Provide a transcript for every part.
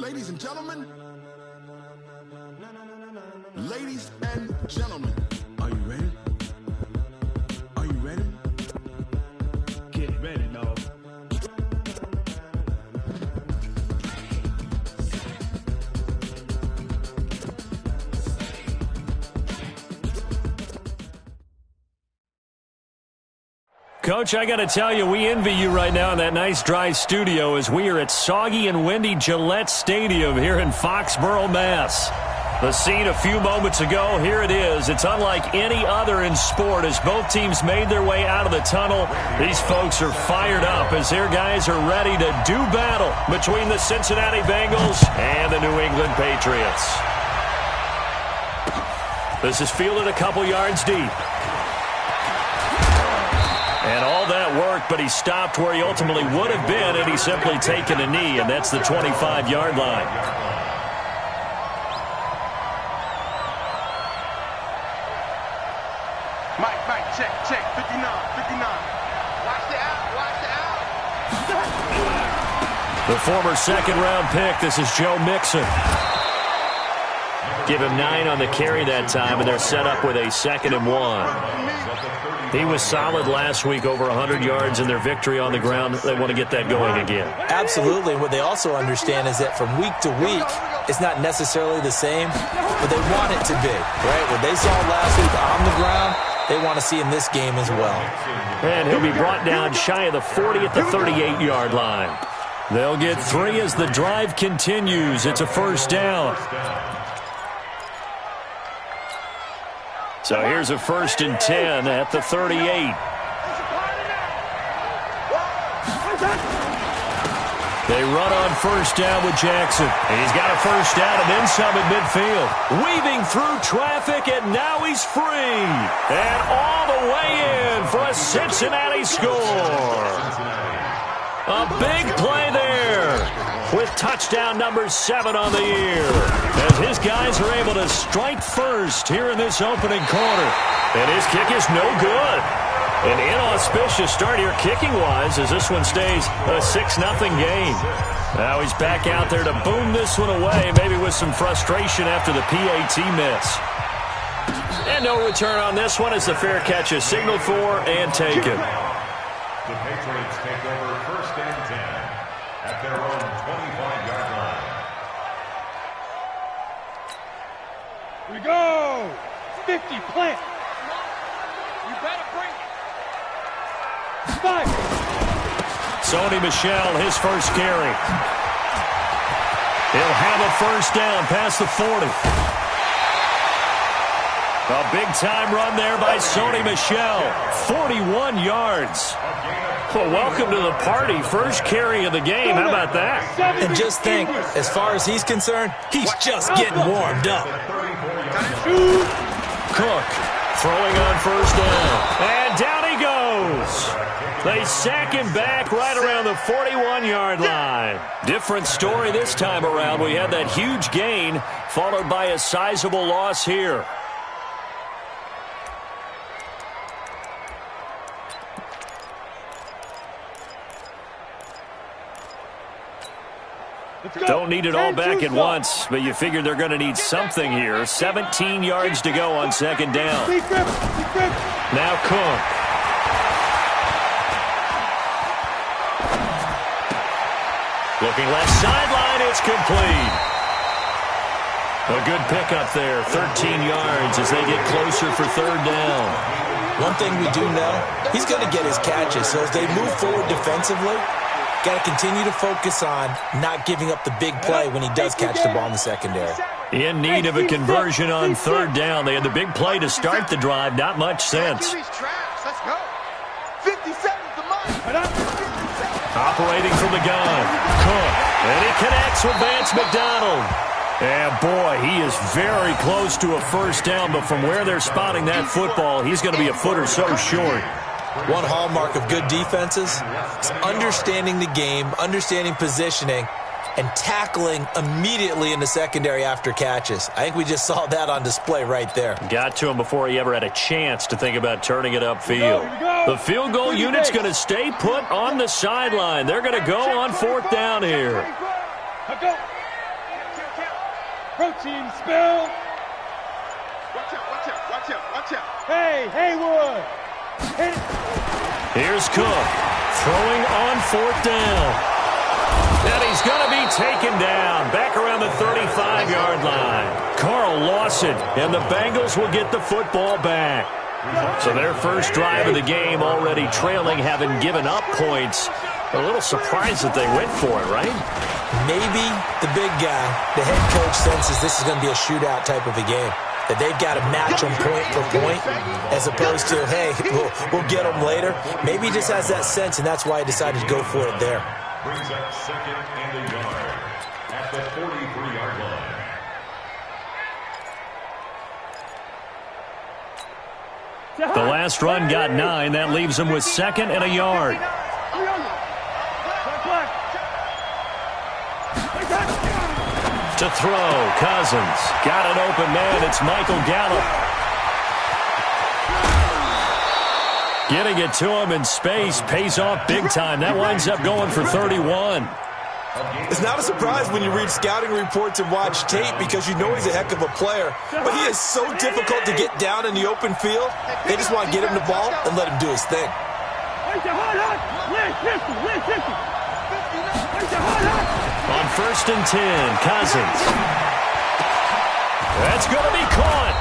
Ladies and gentlemen. Ladies and gentlemen. Are you ready? Are you ready? Get ready, dog. Coach, I got to tell you, we envy you right now in that nice dry studio as we are at soggy and windy Gillette Stadium here in Foxborough, Mass. The scene a few moments ago, here it is. It's unlike any other in sport as both teams made their way out of the tunnel. These folks are fired up as their guys are ready to do battle between the Cincinnati Bengals and the New England Patriots. This is fielded a couple yards deep. And all that worked, but he stopped where he ultimately would have been had he simply taken a knee, and that's the 25-yard line. Mike, check, 59. Watch the out. The former second-round pick, this is Joe Mixon. Give him 9 on the carry that time, and they're set up with a 2nd and 1. He was solid last week, over 100 yards in their victory on the ground. They want to get that going again. Absolutely. What they also understand is that from week to week, it's not necessarily the same, but they want it to be, right? What they saw last week on the ground, they want to see in this game as well. And he'll be brought down shy of the 40 at the 38-yard line. They'll get 3 as the drive continues. It's a first down. So here's a 1st and 10 at the 38. They run on first down with Jackson. He's got a first down and then some at midfield. Weaving through traffic, and now he's free. And all the way in for a Cincinnati score. A big play there with touchdown number 7 on the year. As his guys are able to strike first here in this opening quarter. And his kick is no good. An inauspicious start here kicking-wise as this one stays a 6-0 game. Now he's back out there to boom this one away, maybe with some frustration after the PAT miss. And no return on this one as the fair catch is signaled for and taken. The Patriots take over 1st and 10 at their own 25-yard line. Here we go. 50, plant. You better bring it. 5. Sony Michel, his first carry. He'll have a first down past the 40. A big-time run there by Sony Michel. 41 yards. Well, welcome to the party. First carry of the game. How about that? And just think, as far as he's concerned, he's just getting warmed up. Cook throwing on first down. And down he goes. They sack him back right around the 41-yard line. Different story this time around. We had that huge gain followed by a sizable loss here. Don't need it all back at once, but you figure they're going to need something here. 17 yards to go on 2nd down. Now Cook. Looking left sideline, it's complete. A good pickup there, 13 yards as they get closer for 3rd down. One thing we do know, he's going to get his catches, so as they move forward defensively, got to continue to focus on not giving up the big play when he does catch the ball in the secondary. In need of a conversion on 3rd down. They had the big play to start the drive. Not much sense. Let's go. 57 the mark. Operating from the gun. Cook. And he connects with Vance McDonald. And, boy, he is very close to a first down, but from where they're spotting that football, he's going to be a foot or so short. One hallmark of good defenses is understanding the game, understanding positioning, and tackling immediately in the secondary after catches. I think we just saw that on display right there. Got to him before he ever had a chance to think about turning it upfield. The field goal unit's going to stay put on the sideline. They're going to go on 4th down here. Protein spill. Watch out, watch out, watch out, watch out. Hey, Haywood. Hit it. Here's Cook throwing on 4th down. And he's going to be taken down back around the 35-yard line. Carl lost it, and the Bengals will get the football back. So their first drive of the game already trailing, having given up points. A little surprised that they went for it, right? Maybe the big guy, the head coach, senses this is going to be a shootout type of a game. That they've got to match them point for point as opposed to, hey, we'll get them later. Maybe he just has that sense, and that's why he decided to go for it there. Brings up 2nd and a yard at the 43-yard line. The last run got 9. That leaves him with 2nd and a yard. To throw, Cousins. Got an open man. It's Michael Gallup. Getting it to him in space pays off big time. That winds up going for 31. It's not a surprise when you read scouting reports and watch tape because you know he's a heck of a player. But he is so difficult to get down in the open field. They just want to get him the ball and let him do his thing. On 1st and 10, Cousins. That's going to be caught.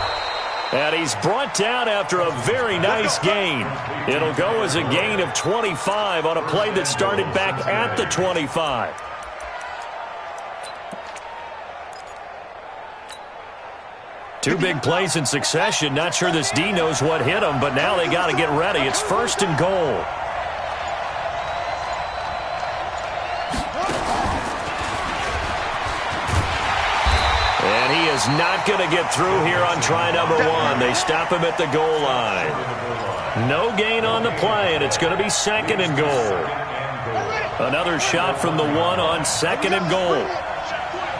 And he's brought down after a very nice gain. It'll go as a gain of 25 on a play that started back at the 25. Two big plays in succession. Not sure this D knows what hit him, but now they got to get ready. It's 1st and goal. And he is not going to get through here on try number 1. They stop him at the goal line. No gain on the play, and it's going to be 2nd and goal. Another shot from the 1 on 2nd and goal.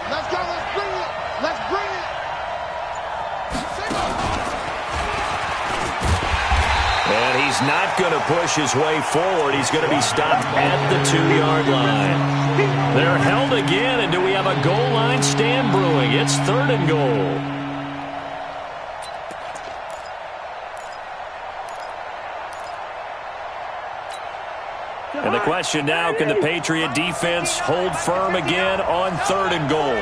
Let's go, let's bring it. Let's bring it. And he's not going to push his way forward. He's going to be stopped at the 2-yard line. They're held again, and do we have a goal line stand brewing? It's 3rd and goal. And the question now, can the Patriot defense hold firm again on 3rd and goal?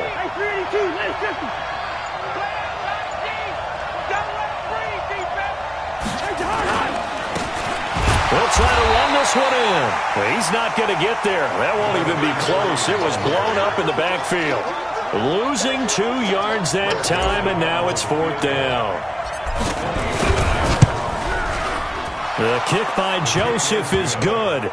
They'll try to run this one in. Well, he's not going to get there. That won't even be close. It was blown up in the backfield. Losing 2 yards that time, and now it's 4th down. The kick by Joseph is good.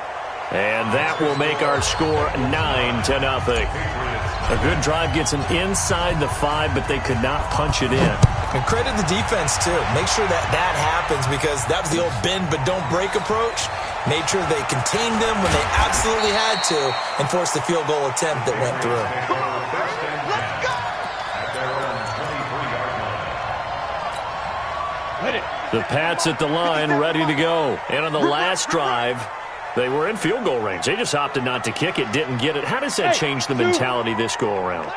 And that will make our score 9-0. A good drive gets them inside the 5, but they could not punch it in. And credit the defense, too. Make sure that happens because that was the old bend but don't break approach. Made sure they contained them when they absolutely had to and forced the field goal attempt that went through. The Pats at the line, ready to go. And on the last drive, they were in field goal range. They just opted not to kick it, didn't get it. How does that change the mentality this go-around?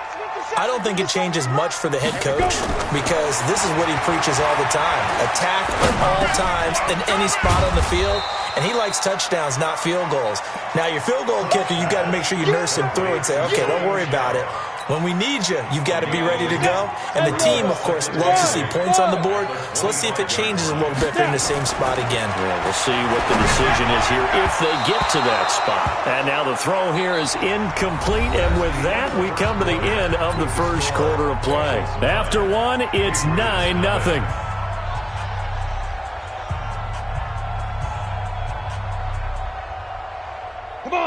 I don't think it changes much for the head coach because this is what he preaches all the time. Attack at all times in any spot on the field, and he likes touchdowns, not field goals. Now, your field goal kicker, you've got to make sure you nurse him through and say, okay, don't worry about it. When we need you, you've got to be ready to go. And the team, of course, loves to see points on the board. So let's see if it changes a little bit if they're in the same spot again. Yeah, we'll see what the decision is here if they get to that spot. And now the throw here is incomplete. And with that, we come to the end of the first quarter of play. After one, it's 9-0.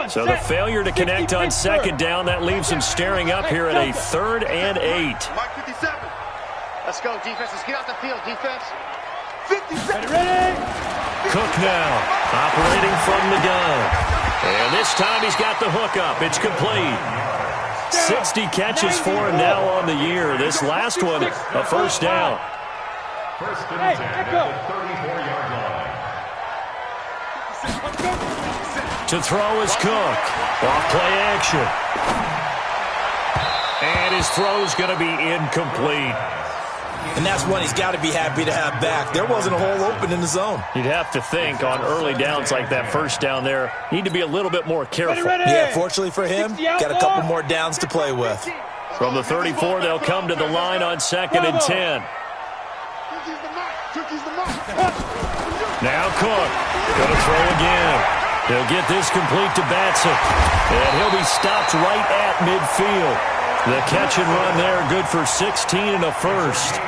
So the failure to connect on 2nd down, that leaves him staring up here at a 3rd and 8. Mark 57. Let's go, defense. Let's get out the field, defense. 57. Ready? Cook now, operating from the gun. And this time he's got the hook up. It's complete. 60 catches for him now on the year. This last one, a 1st down. 1st and 10 at the 34-yard line. To throw is Cook. Off play action. And his throw's going to be incomplete. And that's one he's got to be happy to have back. There wasn't a hole open in the zone. You'd have to think on early downs like that first down there, need to be a little bit more careful. Ready. Yeah, fortunately for him, got a couple more downs to play with. From the 34, they'll come to the line on 2nd and 10. Now Cook, going to throw again. He'll get this complete to Batson. And he'll be stopped right at midfield. The catch and run there, good for 16 and a first.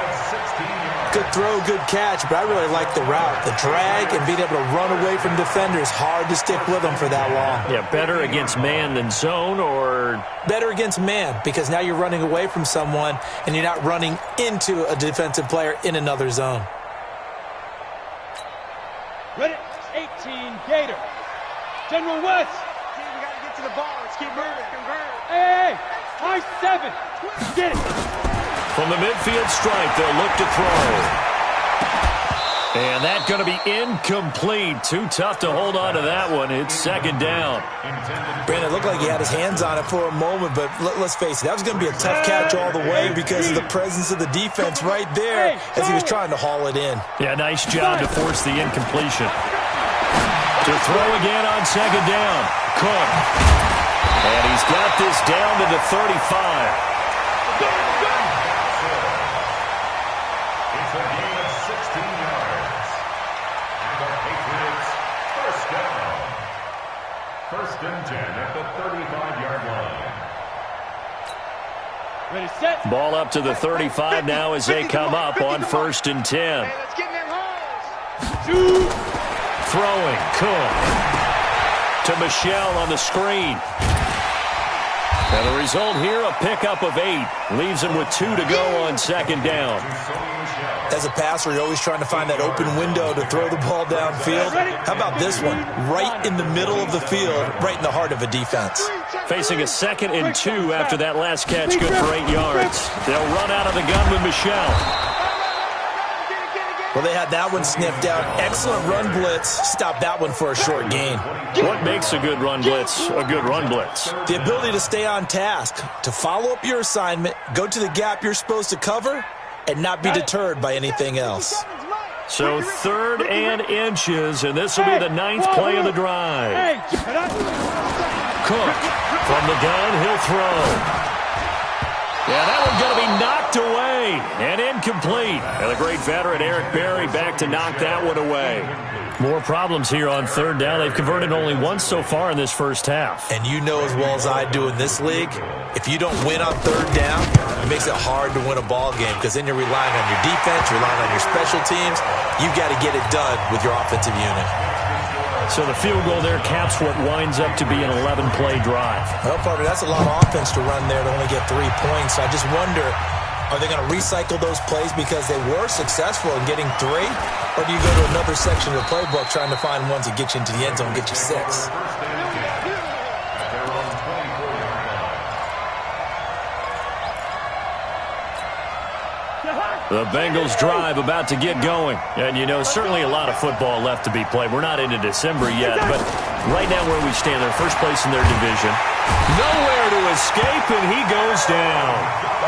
Good throw, good catch, but I really like the route. The drag and being able to run away from defenders, hard to stick with them for that long. Yeah, better against man than zone, or? Better against man, because now you're running away from someone and you're not running into a defensive player in another zone. Ready, 18, Gator. General West. We got to get to the ball. Let's keep moving. Convert. Hey, high 7. Get it. From the midfield stripe, they'll look to throw. And that's going to be incomplete. Too tough to hold on to that one. It's 2nd down. Brandon, it looked like he had his hands on it for a moment, but let's face it, that was going to be a tough catch all the way because of the presence of the defense right there as he was trying to haul it in. Yeah, nice job to force the incompletion. To throw again on 2nd down. Cook. And he's got this down to the 35. It's a gain of 16 yards. And the Patriots first down. 1st and 10 at the 35-yard line. Ready, set. Ball up to the 35 now as they come up on 1st and 10. Hey, let's get in them holes. Throwing, Cook. To Michelle on the screen. And the result here, a pickup of 8. Leaves him with 2 to go on 2nd down. As a passer, you're always trying to find that open window to throw the ball downfield. How about this one? Right in the middle of the field, right in the heart of a defense. Facing a 2nd and 2 after that last catch, good for 8 yards. They'll run out of the gun with Michelle. Well, they had that one sniffed out. Excellent run blitz. Stop that one for a short gain. What makes a good run blitz a good run blitz? The ability to stay on task, to follow up your assignment, go to the gap you're supposed to cover, and not be deterred by anything else. So 3rd and inches, and this will be the 9th play of the drive. Cook from the gun, he'll throw. Yeah, that one's going to be knocked away and incomplete. And the great veteran Eric Berry back to knock that one away. More problems here on 3rd down. They've converted only once so far in this first half. And you know as well as I do in this league, if you don't win on 3rd down, it makes it hard to win a ball game because then you're relying on your defense, you're relying on your special teams. You've got to get it done with your offensive unit. So the field goal there caps what winds up to be an 11-play drive. Well, partner, that's a lot of offense to run there to only get 3 points. I just wonder, are they going to recycle those plays because they were successful in getting 3? Or do you go to another section of the playbook trying to find ones that get you into the end zone and get you 6? The Bengals drive about to get going. And, you know, certainly a lot of football left to be played. We're not into December yet, but right now where we stand, they're first place in their division. Nowhere to escape, and he goes down.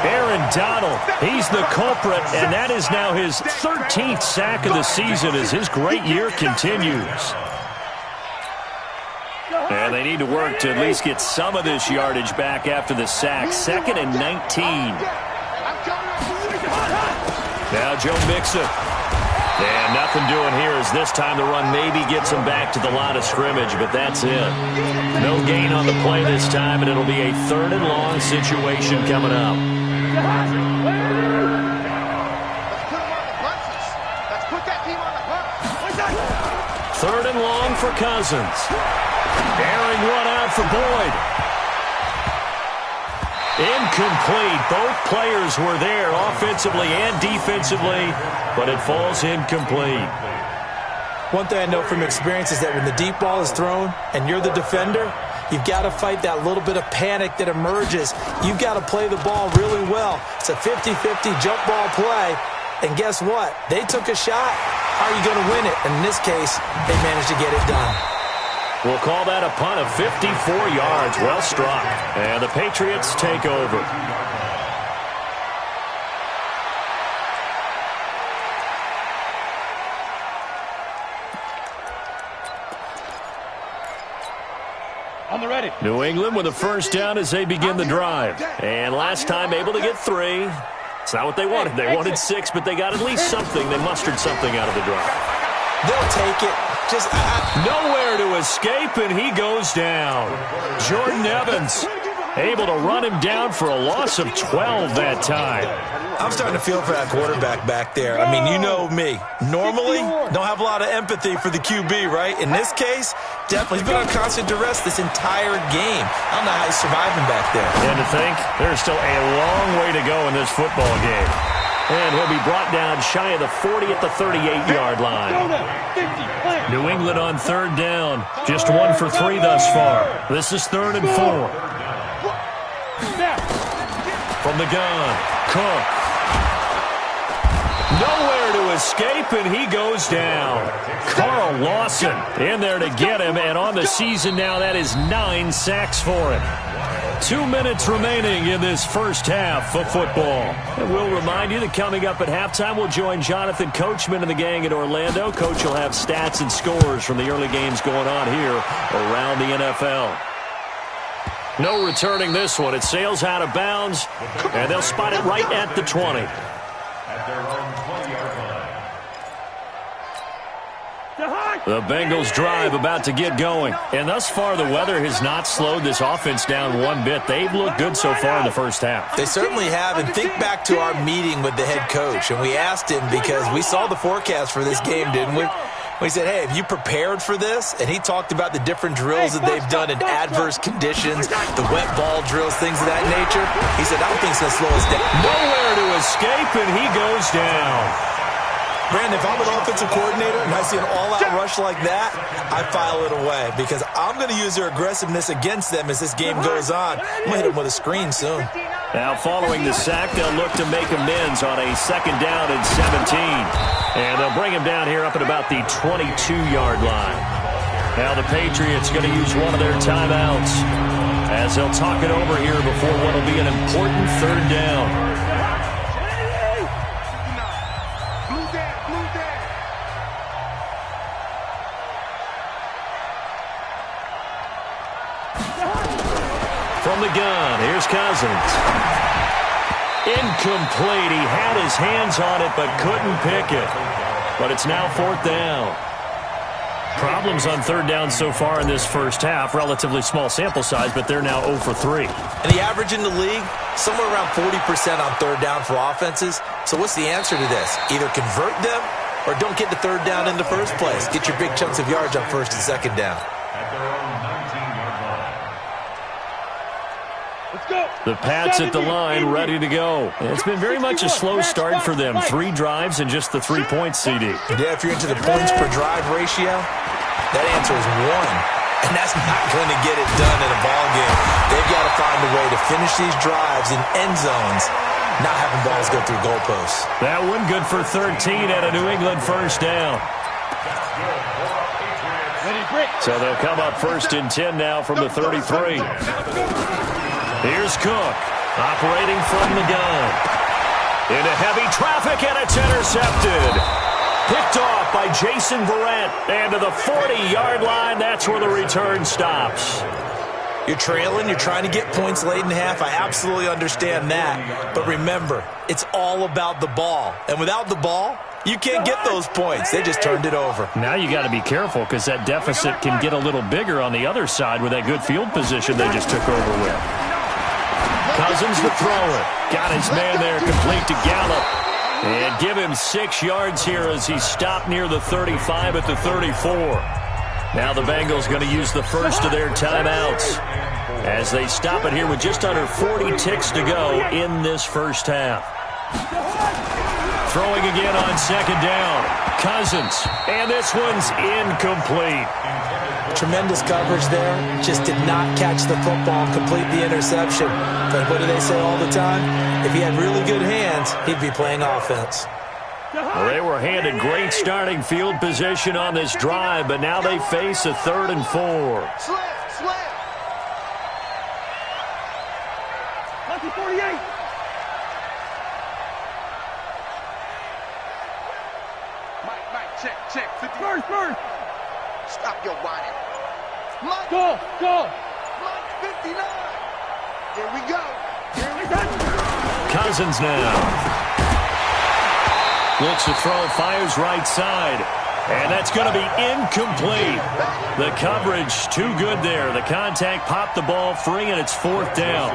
Aaron Donald, he's the culprit, and that is now his 13th sack of the season as his great year continues. And they need to work to at least get some of this yardage back after the sack. 2nd and 19. Now Joe Mixon. And nothing doing here as this time the run maybe gets him back to the line of scrimmage, but that's it. No gain on the play this time, and it'll be a 3rd and long situation coming up. Let's put that team on the punch. 3rd and long for Cousins. Airing one out for Boyd. Incomplete. Both players were there offensively and defensively, but it falls incomplete. One thing I know from experience is that when the deep ball is thrown and you're the defender, you've got to fight that little bit of panic that emerges. You've got to play the ball really well. It's a 50-50 jump ball play, and guess what? They took a shot. How are you going to win it? And in this case, they managed to get it done. We'll call that a punt of 54 yards. Well struck. And the Patriots take over. the ready. New England with a first down as they begin the drive. And last time able to get 3. It's not what they wanted. They wanted 6, but they got at least something. They mustered something out of the drive. They'll take it. Just nowhere to escape, and he goes down. Jordan Evans able to run him down for a loss of 12 that time. I'm starting to feel for that quarterback back there. I mean, you know me. Normally, don't have a lot of empathy for the QB, right? In this case, definitely. He's been on constant duress this entire game. I don't know how he's surviving back there. And to think, there's still a long way to go in this football game. And he'll be brought down shy of the 40 at the 38-yard line. New England on third down. Just 1 for 3 thus far. This is 3rd and 4. From the gun, Cook. Nowhere to escape, and he goes down. Carl Lawson in there to get him, and on the season now, that is 9 sacks for him. 2 minutes remaining in this first half of football. And we'll remind you that coming up at halftime, we'll join Jonathan Coachman and the gang in Orlando. Coach will have stats and scores from the early games going on here around the NFL. No returning this one. It sails out of bounds, and they'll spot it right at the 20. At their own 20-yard line. The Bengals drive about to get going. And thus far, the weather has not slowed this offense down one bit. They've looked good so far in the first half. They certainly have. And think back to our meeting with the head coach. And we asked him because we saw the forecast for this game, didn't we? We said, hey, have you prepared for this? And he talked about the different drills that they've done in adverse conditions, the wet ball drills, things of that nature. He said, I don't think it's going to slow us down. Nowhere to escape, and he goes down. Brandon, if I'm an offensive coordinator and I see an all-out rush like that, I file it away because I'm going to use their aggressiveness against them as this game goes on. I'm going to hit them with a screen soon. Now, following the sack, they'll look to make amends on a 2nd down and 17. And they'll bring him down here up at about the 22-yard line. Now the Patriots going to use one of their timeouts as they'll talk it over here before what will be an important 3rd down. From the gun, here's Cousins. Incomplete. He had his hands on it but couldn't pick it. But it's now 4th down. Problems on 3rd down so far in this first half. Relatively small sample size, but they're now 0 for 3. And the average in the league, somewhere around 40% on 3rd down for offenses. So what's the answer to this? Either convert them or don't get the 3rd down in the first place. Get your big chunks of yards on 1st and 2nd down. At their own 19-yard line. The Pats at the line, ready to go. It's been very much a slow start for them. 3 drives and just the 3-point CD. Yeah, if you're into the points per drive ratio, that answer is 1. And that's not going to get it done in a ball game. They've got to find a way to finish these drives in end zones, not having balls go through goalposts. That one good for 13 at a New England 1st down. So they'll come up 1st and 10 now from the 33. Here's Cook, operating from the gun. Into heavy traffic, and it's intercepted. Picked off by Jason Verrett. And to the 40-yard line, that's where the return stops. You're trailing, you're trying to get points late in half. I absolutely understand that. But remember, it's all about the ball. And without the ball, you can't get those points. They just turned it over. Now you got to be careful because that deficit can get a little bigger on the other side with that good field position they just took over with. Cousins to throw it. Got his man there complete to Gallup. And give him 6 yards here as he stopped near the 35 at the 34. Now the Bengals going to use the first of their timeouts as they stop it here with just under 40 ticks to go in this first half. Throwing again on 2nd down. Cousins. And this one's incomplete. Tremendous coverage there. Just did not catch the football and complete the interception. But what do they say all the time? If he had really good hands, he'd be playing offense. Well, they were handed great starting field position on this drive, but now they face a 3rd and 4. Slam. 48. Mike, check. 50. First. Stop your whining. Mike. Go. Here we go. Cousins now. Looks to throw, fires right side. And that's going to be incomplete. The coverage too good there. The contact popped the ball free, and it's 4th down.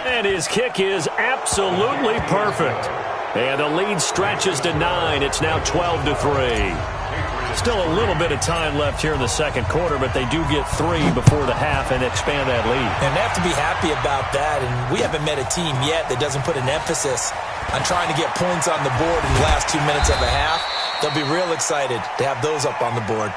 And his kick is absolutely perfect. And the lead stretches to 9. It's now 12-3. Still a little bit of time left here in the second quarter, but they do get 3 before the half and expand that lead. And they have to be happy about that. And we haven't met a team yet that doesn't put an emphasis on trying to get points on the board in the last 2 minutes of a half. They'll be real excited to have those up on the board.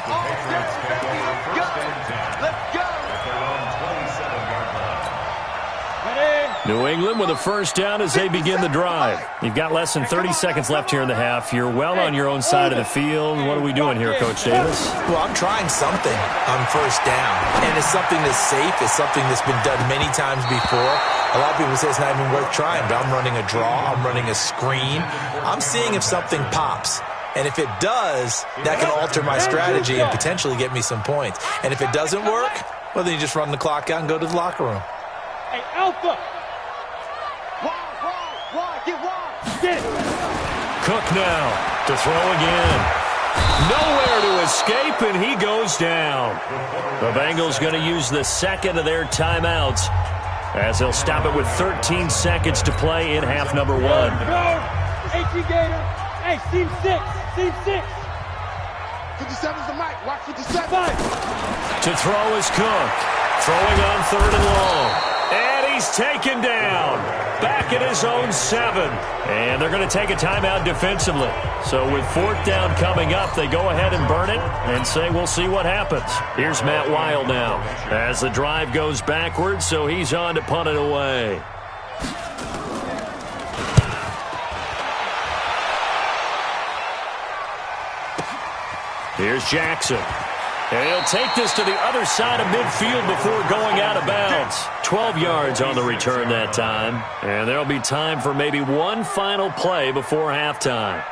New England with a first down as they begin the drive. You've got less than 30 seconds left here in the half. You're well on your own side of the field. What are we doing here, Coach Davis? Well, I'm trying something on first down. And it's something that's safe. It's something that's been done many times before. A lot of people say it's not even worth trying, but I'm running a draw. I'm running a screen. I'm seeing if something pops. And if it does, that can alter my strategy and potentially get me some points. And if it doesn't work, well, then you just run the clock out and go to the locker room. Hey, Alpha! Get it. Cook now to throw again. Nowhere to escape, and he goes down. The Bengals going to use the second of their timeouts as they'll stop it with 13 seconds to play in half number 1. Go! 18 Gator. Hey, team 6. Team 6. 57's the mic. Watch 57. 5. To throw is Cook. Throwing on 3rd and long. And he's taken down. Back at his own 7. And they're going to take a timeout defensively. So with 4th down coming up, they go ahead and burn it and say we'll see what happens. Here's Matt Weil now as the drive goes backwards, so he's on to punt it away. Here's Jackson. And he'll take this to the other side of midfield before going out of bounds. 12 yards on the return that time. And there'll be time for maybe one final play before halftime.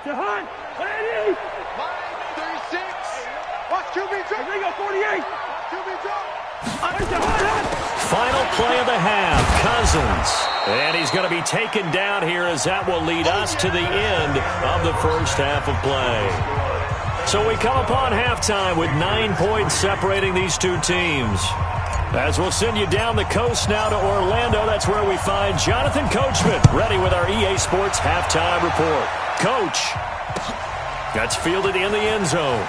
Jahan! Lady! Line 36. Watch QB drop. They go 48. QB drop. Final play of the half, Cousins. And he's going to be taken down here as that will lead us to the end of the first half of play. So we come upon halftime with 9 points separating these two teams. As we'll send you down the coast now to Orlando, that's where we find Jonathan Coachman, ready with our EA Sports halftime report. Coach, that's fielded in the end zone.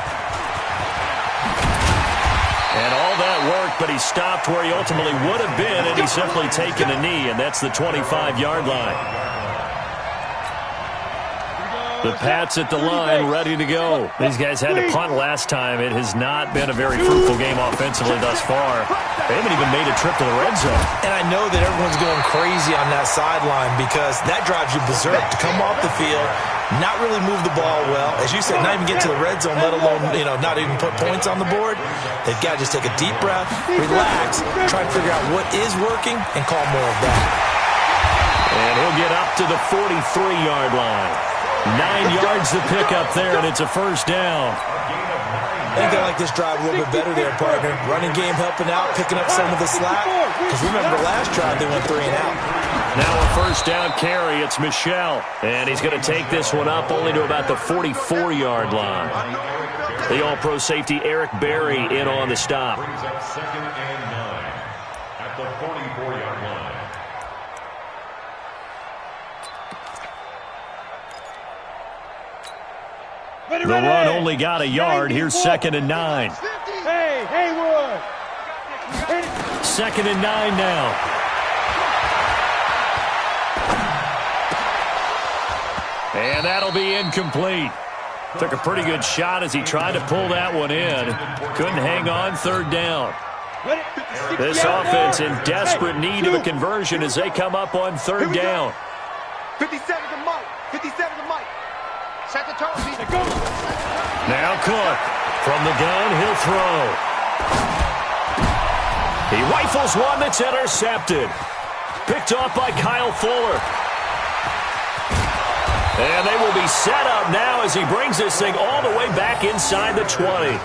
And all that work, but he stopped where he ultimately would have been, and he's simply taken a knee, and that's the 25-yard line. The Pats at the line, ready to go. These guys had to punt last time. It has not been a very fruitful game offensively thus far. They haven't even made a trip to the red zone. And I know that everyone's going crazy on that sideline because that drives you berserk to come off the field, not really move the ball well. As you said, not even get to the red zone, let alone, not even put points on the board. They've got to just take a deep breath, relax, try to figure out what is working, and call more of that. And he'll get up to the 43-yard line. 9 yards to pick up there, and it's a first down. I think they like this drive a little bit better there, partner. Running game helping out, picking up some of the slack. Because remember, last drive they went 3 and out. Now a first down carry. It's Michel. And he's going to take this one up only to about the 44-yard line. The all-pro safety Eric Berry in on the stop. Brings up 2nd and 9 at the 44-yard line. The run only got a yard. Here's 2nd and 9. Hey, Haywood! 2nd and 9 now. And that'll be incomplete. Took a pretty good shot as he tried to pull that one in. Couldn't hang on 3rd down. This offense in desperate need of a conversion as they come up on 3rd down. 57 to Mike. 57 to Mike. Set the tone. Now Cook. From the gun, he'll throw. He rifles one that's intercepted. Picked off by Kyle Fuller. And they will be set up now as he brings this thing all the way back inside the 20.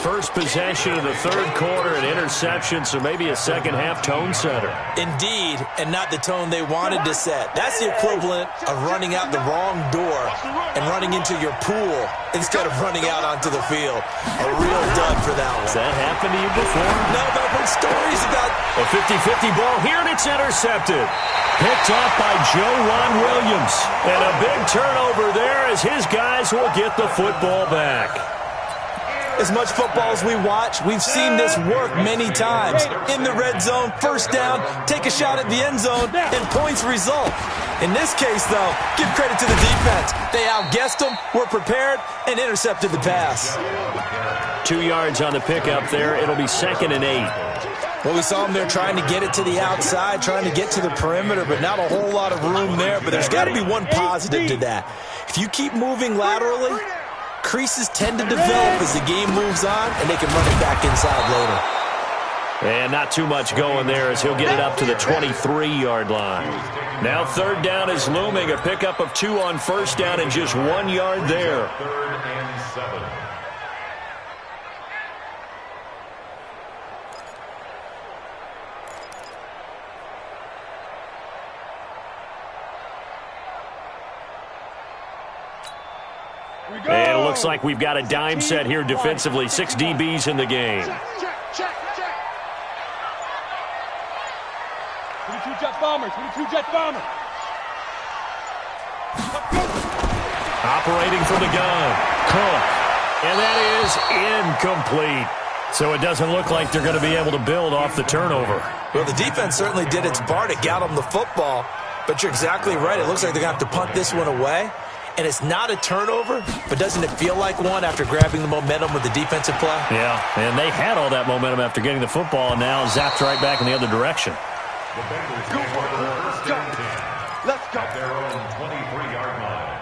First possession of the third quarter, an interception, so maybe a second-half tone setter. Indeed, and not the tone they wanted to set. That's the equivalent of running out the wrong door and running into your pool instead of running out onto the field. A real dud for that one. Has that happened to you before? No, but I've heard stories about... A 50-50 ball here, and it's intercepted. Picked off by Joe Ron Williams. And a big turnover there as his guys will get the football back. As much football as we watch, we've seen this work many times. In the red zone, first down, take a shot at the end zone, and points result. In this case, though, give credit to the defense. They outguessed them, were prepared, and intercepted the pass. 2 yards on the pickup there. It'll be 2nd and 8. Well, we saw them there trying to get it to the outside, trying to get to the perimeter, but not a whole lot of room there. But there's got to be one positive to that. If you keep moving laterally, creases tend to develop as the game moves on, and they can run it back inside later. And not too much going there as he'll get it up to the 23-yard line. Now third down is looming. A pickup of 2 on first down and just 1 yard there. 3rd and 7. And it looks like we've got a dime set here defensively. 6 DBs in the game. Check. 22 Jet Bombers. 22 Jet Bombers. Operating from the gun. Cook. And that is incomplete. So it doesn't look like they're going to be able to build off the turnover. Well, the defense certainly did its part to get them the football. But you're exactly right. It looks like they're going to have to punt this one away. And it's not a turnover, but doesn't it feel like one after grabbing the momentum with the defensive play? Yeah, and they had all that momentum after getting the football and now zapped right back in the other direction. The Bengals go for first and 10. Let's go. At their own 23-yard line.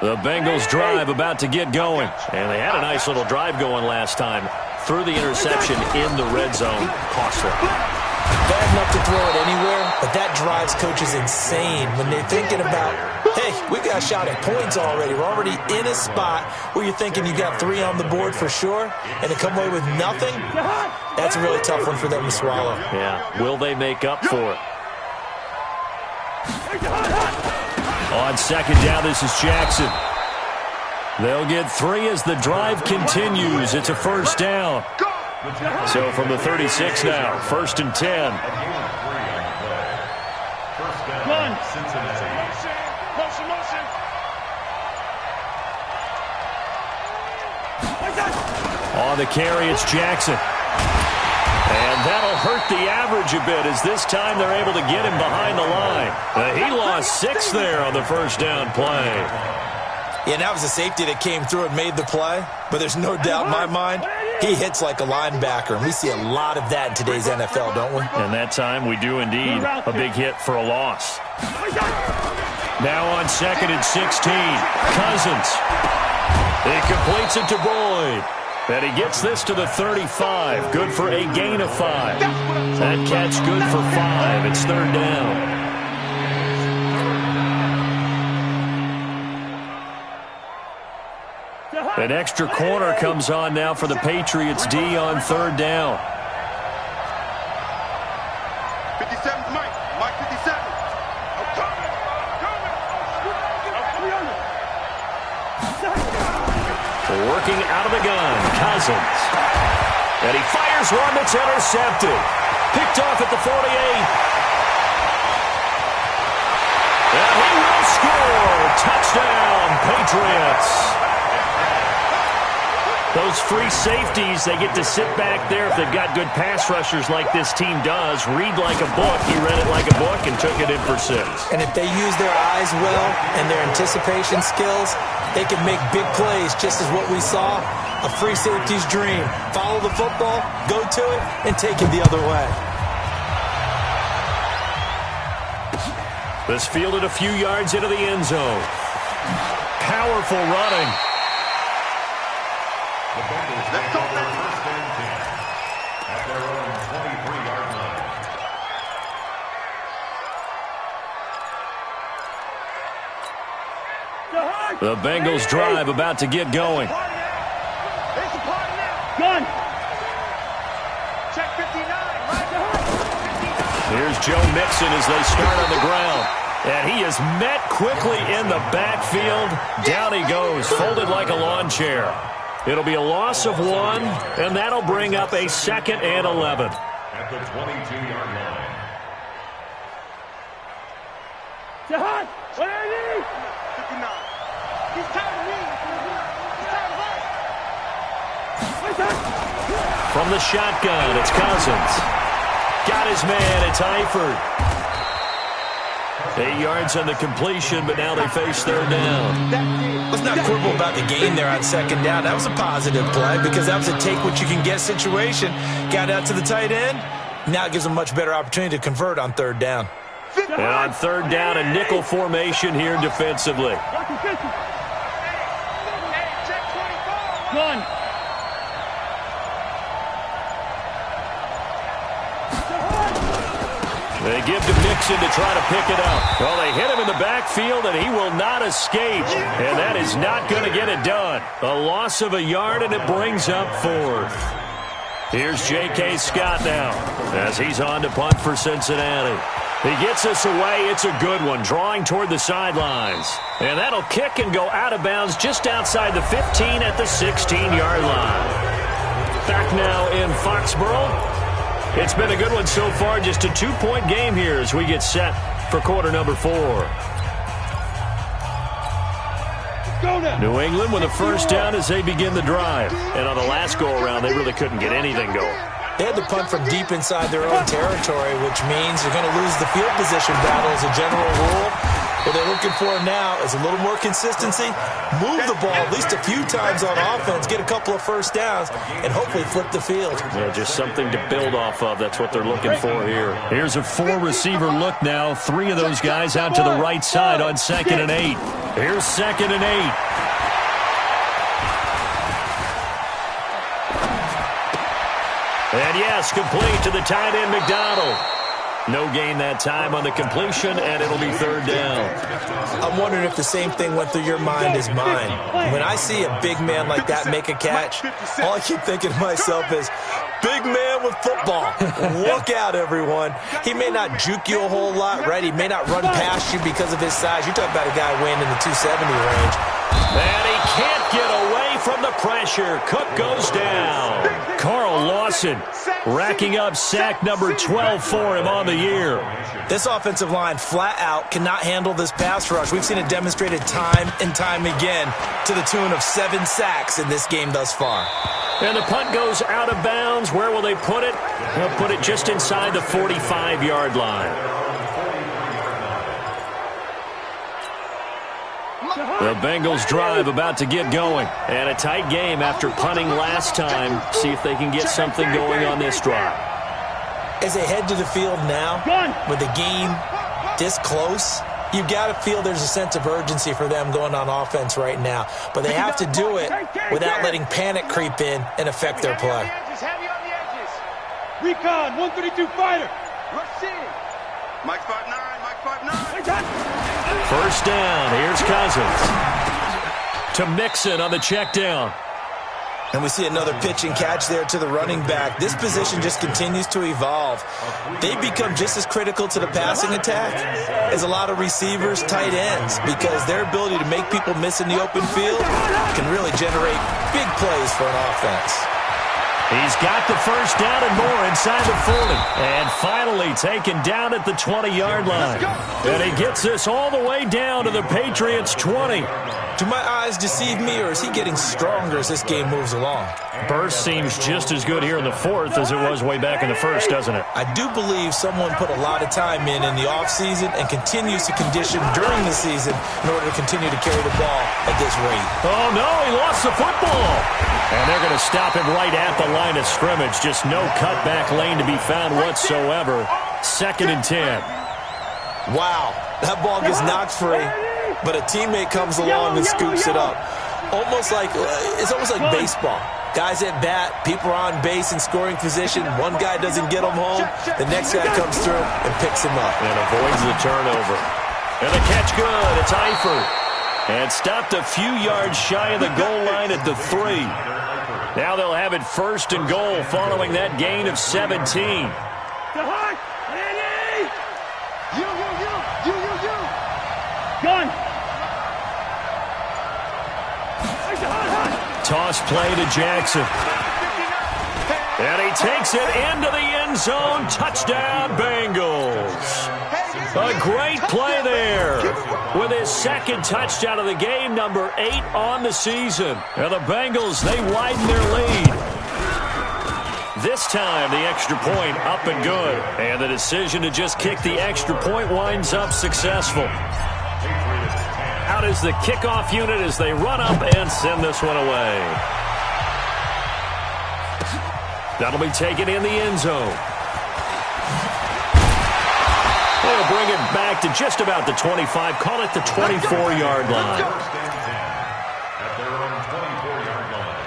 The Bengals drive about to get going. And they had a nice little drive going last time. Threw the interception in the red zone. Costly. Bad enough to throw it anywhere, but that drives coaches insane when they're thinking about, hey, we got a shot at points already. We're already in a spot where you're thinking you got 3 on the board for sure, and to come away with nothing, that's a really tough one for them to swallow. Yeah, will they make up for it? On second down, this is Jackson. They'll get 3 as the drive continues. It's a first down. So from the 36 now, 1st and 10. First down, Cincinnati. Motion. On the carry, it's Jackson. And that'll hurt the average a bit as this time they're able to get him behind the line. He lost 6 there on the first down play. Yeah, and that was a safety that came through and made the play, but there's no doubt in my mind, he hits like a linebacker, and we see a lot of that in today's NFL, don't we? And that time we do indeed. A big hit for a loss. Now on 2nd and 16, Cousins. He completes it to Boyd. And he gets this to the 35. Good for a gain of 5. That catch good for 5. It's 3rd down. An extra corner comes on now for the Patriots D on 3rd down. 57's Mike. Mike 57. Working out of the gun, Cousins. And he fires one that's intercepted. Picked off at the 48. And he will score. Touchdown, Patriots. Those free safeties, they get to sit back there if they've got good pass rushers like this team does. Read like a book. He read it like a book and took it in for 6. And if they use their eyes well and their anticipation skills, they can make big plays, just as what we saw, a free safety's dream. Follow the football, go to it, and take it the other way. This fielded a few yards into the end zone. Powerful running. The Bengals take over first and 10 at their own 23-yard line. The Bengals drive about to get going. It's a party now. Gun. Check 59. Right. Here's Joe Mixon as they start on the ground. And he is met quickly in the backfield. Down he goes, folded like a lawn chair. It'll be a loss of 1, and that'll bring up a 2nd and 11. At the 22-yard line. Jahan, what do you need? 59. He's tired of me. He's tired of us. From the shotgun, it's Cousins. Got his man, it's Eifert. 8 yards on the completion, but now they face 3rd down. Let's not quibble about the gain there on 2nd down. That was a positive play because that was a take-what-you-can-get situation. Got out to the tight end. Now it gives them a much better opportunity to convert on 3rd down. And on 3rd down, a nickel formation here defensively. Gun. They give to Mixon to try to pick it up. Well, they hit him in the backfield, and he will not escape. And that is not going to get it done. A loss of a yard, and it brings up 4th. Here's J.K. Scott now as he's on to punt for Cincinnati. He gets us away. It's a good one, drawing toward the sidelines. And that'll kick and go out of bounds just outside the 15 at the 16-yard line. Back now in Foxborough. It's been a good one so far, just a 2-point game here as we get set for quarter number 4. New England with a first down as they begin the drive. And on the last go-around, they really couldn't get anything going. They had to punt from deep inside their own territory, which means they're going to lose the field position battle as a general rule. What they're looking for now is a little more consistency, move the ball at least a few times on offense, get a couple of first downs, and hopefully flip the field. Yeah, just something to build off of. That's what they're looking for here. Here's a 4-receiver look now. 3 of those guys out to the right side on 2nd and 8. Here's 2nd and 8. And yes, complete to the tight end, McDonald. No gain that time on the completion, and it'll be 3rd down. I'm wondering if the same thing went through your mind as mine. When I see a big man like that make a catch, all I keep thinking to myself is, big man with football. Look out, everyone. He may not juke you a whole lot, right? He may not run past you because of his size. You're talking about a guy weighing in the 270 range. And he can't get away from the pressure. Cook goes down. Carl Lawson racking up sack number 12 for him on the year. This offensive line flat out cannot handle this pass rush. We've seen it demonstrated time and time again to the tune of 7 sacks in this game thus far. And the punt goes out of bounds. Where will they put it? They'll put it just inside the 45-yard line. The Bengals drive about to get going. And a tight game after punting last time. See if they can get something going on this drive. As they head to the field now, with the game this close, you've got to feel there's a sense of urgency for them going on offense right now. But they have to do it without letting panic creep in and affect their play. Heavy on the edges. Recon, 132 fighter. Rush in. Mike 5'9", Mike 5'9". First down. Here's Cousins. To Mixon on the check down. And we see another pitch and catch there to the running back. This position just continues to evolve. They become just as critical to the passing attack as a lot of receivers, tight ends, because their ability to make people miss in the open field can really generate big plays for an offense. He's got the first down and more inside the 40. And finally taken down at the 20-yard line. And he gets this all the way down to the Patriots' 20. Do my eyes deceive me, or is he getting stronger as this game moves along? Burst seems just as good here in the 4th as it was way back in the 1st, doesn't it? I do believe someone put a lot of time in the offseason and continues to condition during the season in order to continue to carry the ball at this rate. Oh, no, he lost the football. And they're going to stop him right at the line of scrimmage. Just no cutback lane to be found whatsoever. 2nd and 10. Wow. That ball gets knocked free, but a teammate comes along and scoops it up. It's almost like baseball. Guys at bat, people are on base in scoring position. One guy doesn't get him home. The next guy comes through and picks him up. And avoids the turnover. And the catch good. It's Eifert. And stopped a few yards shy of the goal line at the 3. Now they'll have it 1st and goal following that gain of 17. Gun. Toss play to Jackson. And he takes it into the end zone. Touchdown, Bengals. A great play there. With his 2nd touchdown of the game, number 8 on the season. And the Bengals, they widen their lead. This time, the extra point up and good. And the decision to just kick the extra point winds up successful. Out is the kickoff unit as they run up and send this one away. That'll be taken in the end zone. They'll bring it back to just about the 25. Call it the 24-yard line. At their own 24-yard line.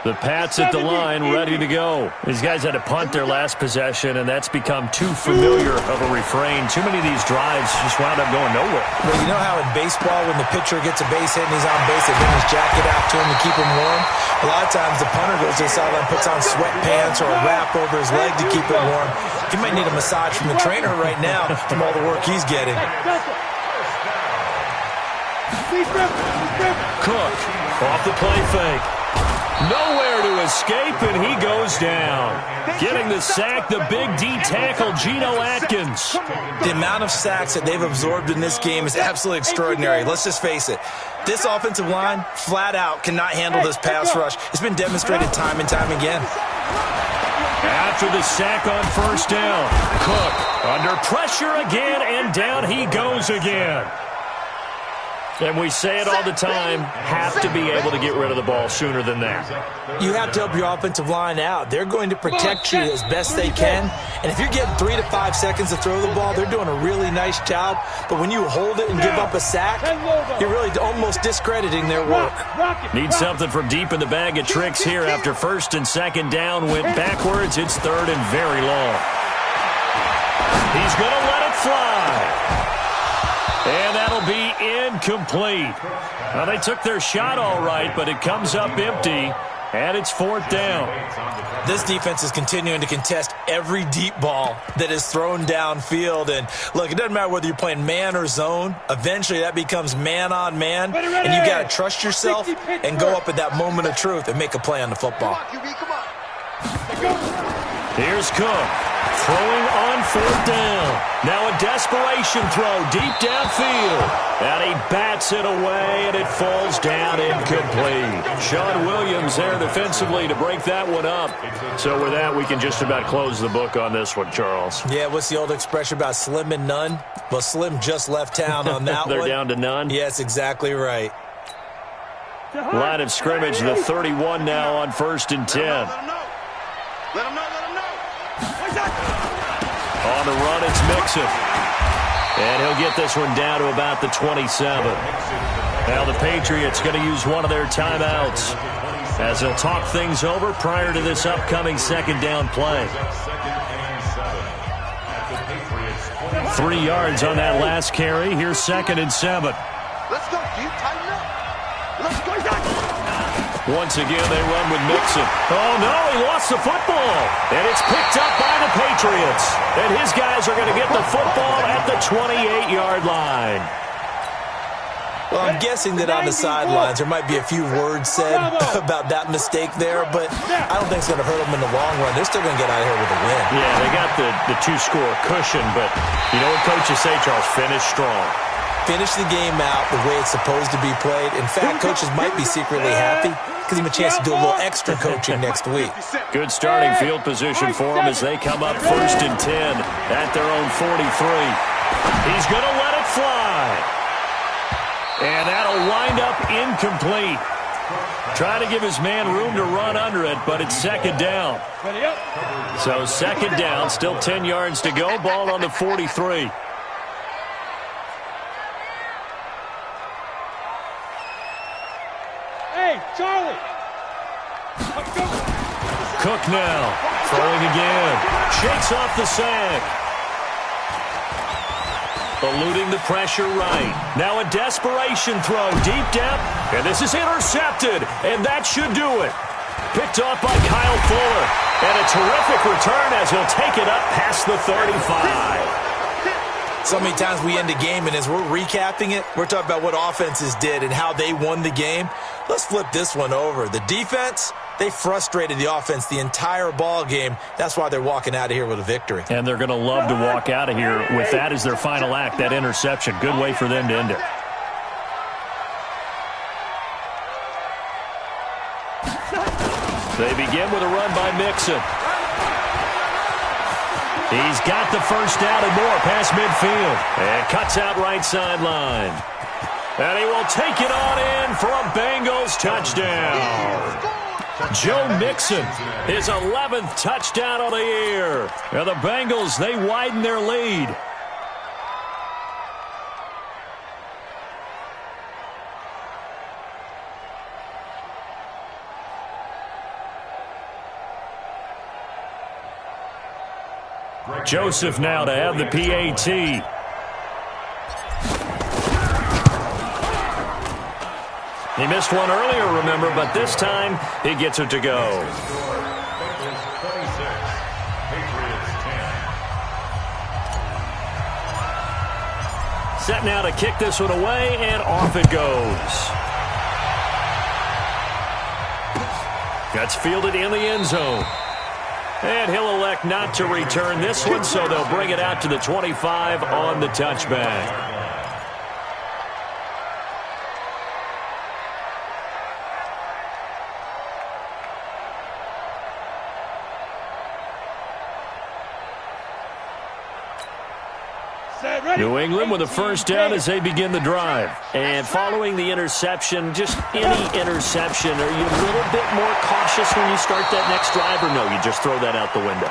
The Pats at the line, ready to go. These guys had to punt their last possession, and that's become too familiar of a refrain. Too many of these drives just wound up going nowhere. Well, you know how in baseball, when the pitcher gets a base hit and he's on base, they bring his jacket out to him to keep him warm? A lot of times the punter goes to the sideline, puts on sweatpants or a wrap over his leg to keep it warm. He might need a massage from the trainer right now from all the work he's getting. Cook off the play fake. Nowhere to escape, and he goes down. Getting the sack, the big D tackle, Geno Atkins. The amount of sacks that they've absorbed in this game is absolutely extraordinary. Let's just face it. This offensive line, flat out, cannot handle this pass rush. It's been demonstrated time and time again. After the sack on 1st down, Cook under pressure again, and down he goes again. And we say it all the time, have to be able to get rid of the ball sooner than that. You have to help your offensive line out. They're going to protect you as best they can. And if you're getting 3 to 5 seconds to throw the ball, they're doing a really nice job. But when you hold it and give up a sack, you're really almost discrediting their work. Need something from deep in the bag of tricks here after 1st and 2nd down. Went backwards. It's 3rd and very long. He's going to let it fly. And that'll be incomplete. Well, they took their shot all right, but it comes up empty, and it's 4th down. This defense is continuing to contest every deep ball that is thrown downfield. And, look, it doesn't matter whether you're playing man or zone. Eventually, that becomes man on man, and you got to trust yourself and go up at that moment of truth and make a play on the football. Here's Cook. Throwing on 4th down. Now a desperation throw deep downfield. And he bats it away, and it falls down incomplete. Sean Williams there defensively to break that one up. So with that, we can just about close the book on this one, Charles. Yeah, what's the old expression about slim and none? Well, Slim just left town on that They're one. down to none? Yes, exactly right. Line of scrimmage, the 31 now on 1st and 10. Let him know. On the run, it's Mixon. And he'll get this one down to about the 27. Now the Patriots going to use one of their timeouts as they'll talk things over prior to this upcoming 2nd down play. 3 yards on that last carry. Here's 2nd and 7. Let's go, dude. Tighten up. Let's go. Once again, they run with Mixon. Oh, no, he lost the football. And it's picked up by the Patriots. And his guys are going to get the football at the 28-yard line. Well, I'm guessing that on the sidelines there might be a few words said about that mistake there, but I don't think it's going to hurt them in the long run. They're still going to get out of here with a win. Yeah, they got the 2-score cushion, but you know what coaches say, Charles? Finish strong. Finish the game out the way it's supposed to be played. In fact, coaches might be secretly happy because they have a chance to do a little extra coaching next week. Good starting field position for them as they come up 1st and 10 at their own 43. He's going to let it fly. And that'll wind up incomplete. Trying to give his man room to run under it, but it's second down. So second down, still 10 yards to go. Ball on the 43. Hey, Charlie. Cook now, throwing again. Shakes off the sack. Eluding the pressure right. Now a desperation throw deep down. And this is intercepted. And that should do it. Picked off by Kyle Fuller. And a terrific return as he'll take it up past the 35. So many times we end a game, and as we're recapping it, we're talking about what offenses did and how they won the game. Let's flip this one over. The defense, they frustrated the offense the entire ball game. That's why they're walking out of here with a victory. And they're going to love to walk out of here with that as their final act, that interception. Good way for them to end it. They begin with a run by Mixon. He's got the first down and more past midfield. And cuts out right sideline. And he will take it on in for a Bengals touchdown. Joe Mixon, his 11th touchdown of the year. And the Bengals, they widen their lead. Joseph now to have the PAT. He missed one earlier, remember, but this time he gets it to go. Set now to kick this one away, and off it goes. That's fielded in the end zone. And he'll elect not to return this one, so they'll bring it out to the 25 on the touchback. New England with a first down as they begin the drive. And following the interception, just any interception, are you a little bit more cautious when you start that next drive, or no, you just throw that out the window?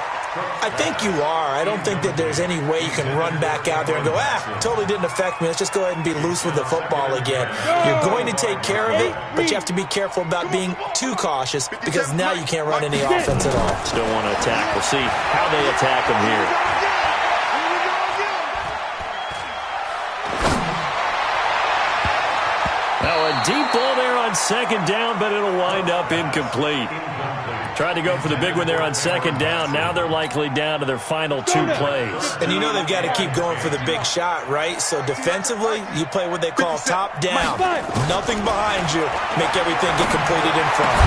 I think you are. I don't think that there's any way you can run back out there and go, totally didn't affect me. Let's just go ahead and be loose with the football again. You're going to take care of it, but you have to be careful about being too cautious because now you can't run any offense at all. Still want to attack. We'll see how they attack them here. Now a deep ball there on second down, but it'll wind up incomplete. Tried to go for the big one there on second down. Now they're likely down to their final two plays. And you know they've got to keep going for the big shot, right? So defensively, you play what they call top down. Nothing behind you. Make everything get completed in front.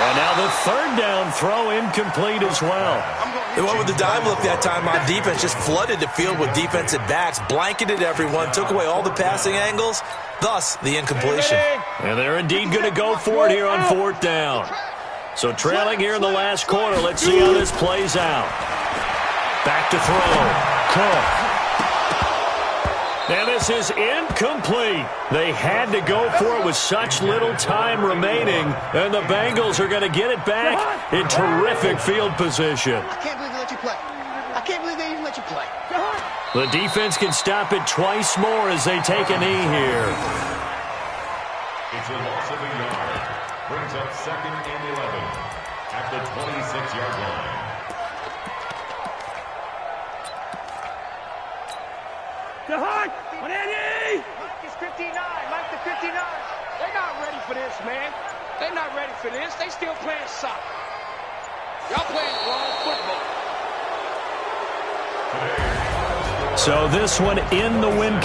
And now the third down throw incomplete as well. They went with the dive look that time on defense, just flooded the field with defensive backs, blanketed everyone, took away all the passing angles, thus the incompletion. And they're indeed going to go for it here on fourth down. So trailing here in the last quarter, let's see how this plays out. Back to throw. Cook. And this is incomplete. They had to go for it with such little time remaining, and the Bengals are going to get it back in terrific field position. I can't believe they let you play. I can't believe they even let you play. The defense can stop it twice more as they take a knee here. It's a loss of a yard. Brings up second and 11 at the 26-yard line. Mike, 180! Mike is 59. Mike the 59. They're not ready for this, man. They're not ready for this. They still playing soccer. Y'all playing wrong football. So this one in the win.